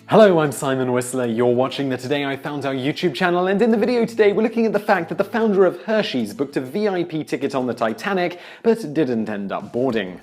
Hello, I'm Simon Whistler. You're watching the Today I Found Out YouTube channel, and in the video today we're looking at the fact that the founder of Hershey's booked a VIP ticket on the Titanic, but didn't end up boarding.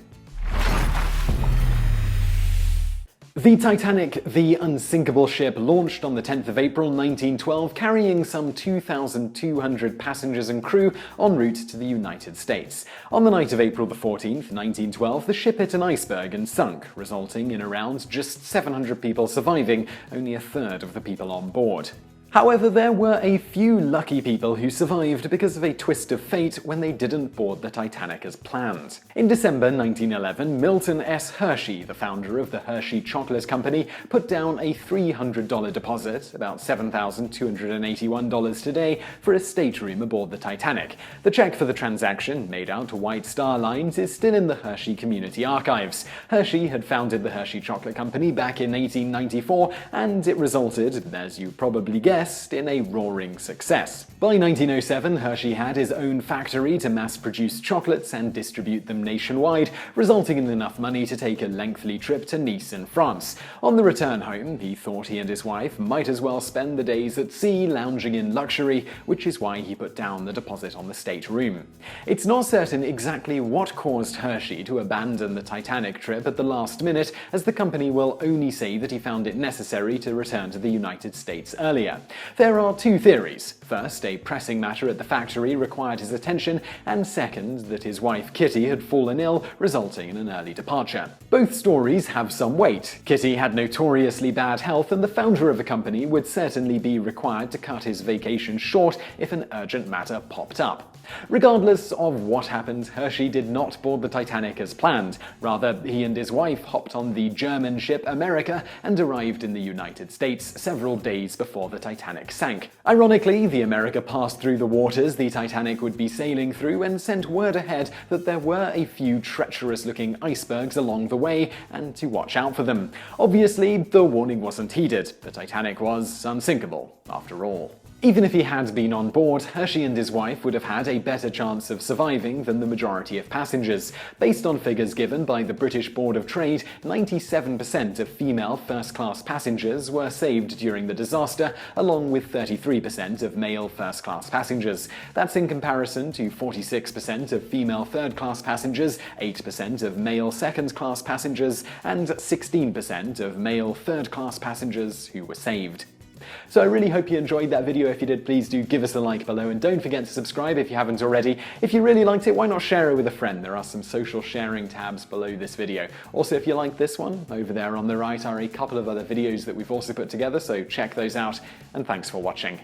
The Titanic, the unsinkable ship, launched on the 10th of April 1912, carrying some 2,200 passengers and crew en route to the United States. On the night of April the 14th, 1912, the ship hit an iceberg and sunk, resulting in around just 700 people surviving, only a third of the people on board. However, there were a few lucky people who survived because of a twist of fate when they didn't board the Titanic as planned. In December 1911, Milton S Hershey, the founder of the Hershey Chocolate Company, put down a $300 deposit, about $7,281 today, for a stateroom aboard the Titanic. The check for the transaction, made out to White Star Lines, is still in the Hershey Community Archives. Hershey had founded the Hershey Chocolate Company back in 1894, and it resulted, as you probably guessed, in a roaring success. By 1907, Hershey had his own factory to mass-produce chocolates and distribute them nationwide, resulting in enough money to take a lengthy trip to Nice in France. On the return home, he thought he and his wife might as well spend the days at sea lounging in luxury, which is why he put down the deposit on the stateroom. It's not certain exactly what caused Hershey to abandon the Titanic trip at the last minute, as the company will only say that he found it necessary to return to the United States earlier. There are two theories. First, a pressing matter at the factory required his attention, and second, that his wife Kitty had fallen ill, resulting in an early departure. Both stories have some weight. Kitty had notoriously bad health, and the founder of the company would certainly be required to cut his vacation short if an urgent matter popped up. Regardless of what happened, Hershey did not board the Titanic as planned. Rather, he and his wife hopped on the German ship America and arrived in the United States several days before the Titanic sank. Ironically, the America passed through the waters the Titanic would be sailing through and sent word ahead that there were a few treacherous-looking icebergs along the way and to watch out for them. Obviously, the warning wasn't heeded. The Titanic was unsinkable, after all. Even if he had been on board, Hershey and his wife would have had a better chance of surviving than the majority of passengers. Based on figures given by the British Board of Trade, 97% of female first-class passengers were saved during the disaster, along with 33% of male first-class passengers. That's in comparison to 46% of female third-class passengers, 8% of male second-class passengers, and 16% of male third-class passengers who were saved. So I really hope you enjoyed that video. If you did, please do give us a like below, and don't forget to subscribe if you haven't already. If you really liked it, why not share it with a friend? There are some social sharing tabs below this video. Also, if you like this one, over there on the right are a couple of other videos that we've also put together, so check those out, and thanks for watching.